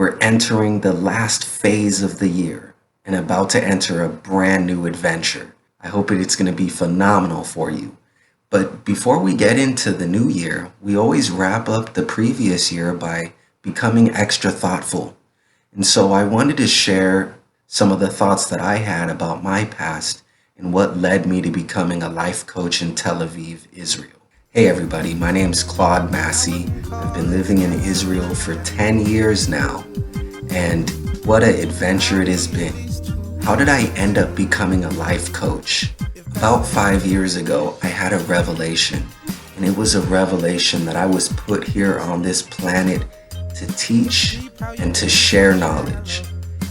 We're entering the last phase of the year and about to enter a brand new adventure. I hope it's going to be phenomenal for you. But before we get into the new year, we always wrap up the previous year by becoming extra thoughtful. And so I wanted to share some of the thoughts that I had about my past and what led me to becoming a life coach in Tel Aviv, Israel. Hey everybody, my name's Claude Massey. I've been living in Israel for 10 years now, and what an adventure it has been. How did I end up becoming a life coach? About 5 years ago, I had a revelation, and it was a revelation that I was put here on this planet to teach and to share knowledge.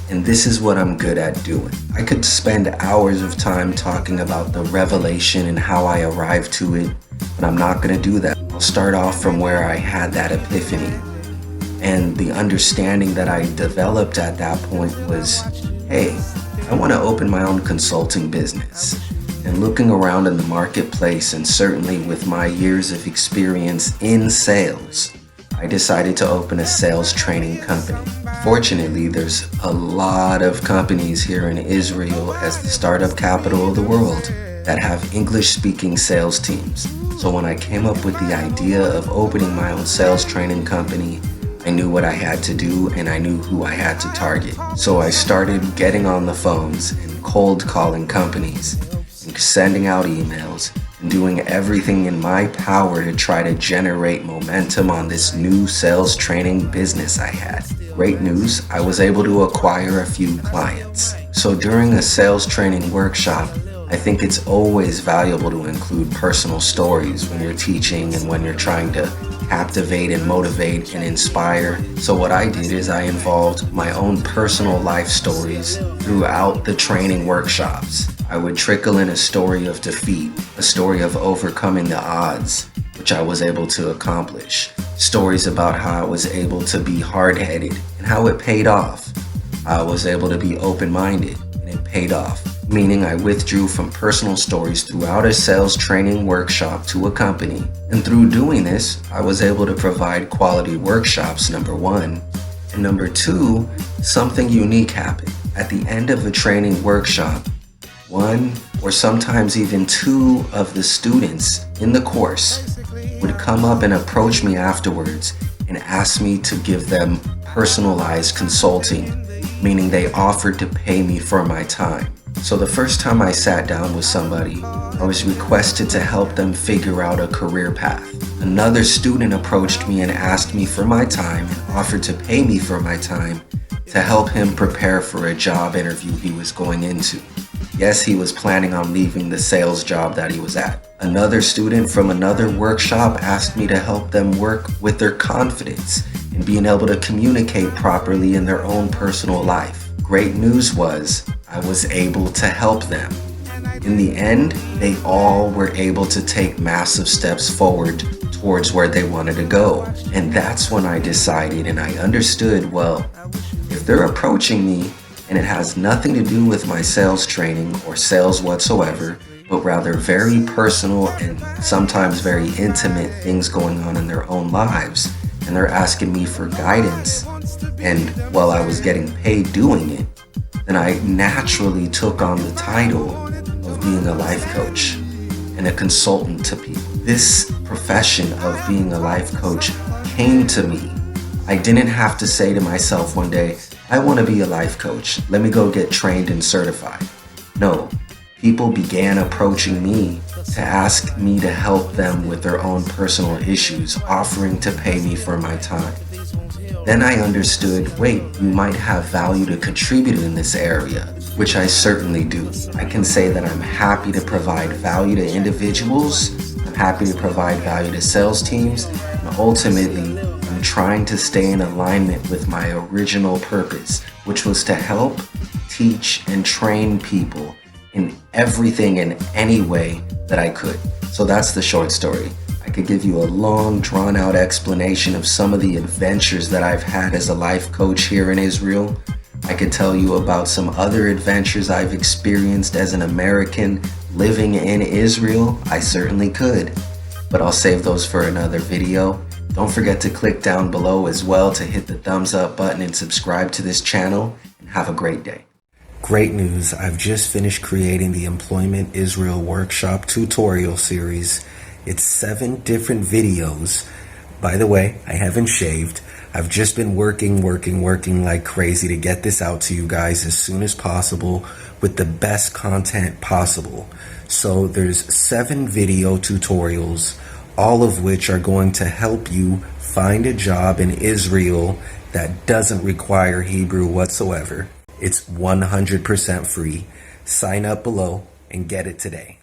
And this is what I'm good at doing. I could spend hours of time talking about the revelation and how I arrived to it, but I'm not going to do that. I'll start off from where I had that epiphany. And the understanding that I developed at that point was, hey, I want to open my own consulting business. And looking around in the marketplace, and certainly with my years of experience in sales, I decided to open a sales training company. Fortunately, there's a lot of companies here in Israel as the startup capital of the world that have English-speaking sales teams. So when I came up with the idea of opening my own sales training company, I knew what I had to do and I knew who I had to target. So I started getting on the phones and cold calling companies and sending out emails and doing everything in my power to try to generate momentum on this new sales training business I had. Great news, I was able to acquire a few clients. So during a sales training workshop, I think it's always valuable to include personal stories when you're teaching and when you're trying to captivate and motivate and inspire. So what I did is I involved my own personal life stories throughout the training workshops. I would trickle in a story of defeat, a story of overcoming the odds, which I was able to accomplish. Stories about how I was able to be hard-headed and how it paid off. I was able to be open-minded and it paid off. Meaning I withdrew from personal stories throughout a sales training workshop to a company. And through doing this, I was able to provide quality workshops, number one. And number two, something unique happened. At the end of a training workshop, one or sometimes even two of the students in the course would come up and approach me afterwards and ask me to give them personalized consulting, meaning they offered to pay me for my time. So the first time I sat down with somebody, I was requested to help them figure out a career path. Another student approached me and asked me for my time and offered to pay me for my time to help him prepare for a job interview he was going into. Yes, he was planning on leaving the sales job that he was at. Another student from another workshop asked me to help them work with their confidence and being able to communicate properly in their own personal life. Great news was, I was able to help them. In the end, they all were able to take massive steps forward towards where they wanted to go. And that's when I decided and I understood, well, if they're approaching me and it has nothing to do with my sales training or sales whatsoever, but rather very personal and sometimes very intimate things going on in their own lives, and they're asking me for guidance, and while I was getting paid doing it, then I naturally took on the title of being a life coach and a consultant to people. This profession of being a life coach came to me. I didn't have to say to myself one day, I want to be a life coach. Let me go get trained and certified. No, people began approaching me to ask me to help them with their own personal issues, offering to pay me for my time. Then I understood, wait, you might have value to contribute in this area, which I certainly do. I can say that I'm happy to provide value to individuals, I'm happy to provide value to sales teams, and ultimately, I'm trying to stay in alignment with my original purpose, which was to help, teach, and train people in everything in any way that I could. So that's the short story. I could give you a long, drawn-out explanation of some of the adventures that I've had as a life coach here in Israel. I could tell you about some other adventures I've experienced as an American living in Israel. I certainly could, but I'll save those for another video. Don't forget to click down below as well to hit the thumbs up button and subscribe to this channel, and have a great day. Great news, I've just finished creating the Employment Israel Workshop tutorial series. It's 7 different videos. By the way, I haven't shaved. I've just been working like crazy to get this out to you guys as soon as possible with the best content possible. So there's 7 video tutorials, all of which are going to help you find a job in Israel that doesn't require Hebrew whatsoever. It's 100% free. Sign up below and get it today.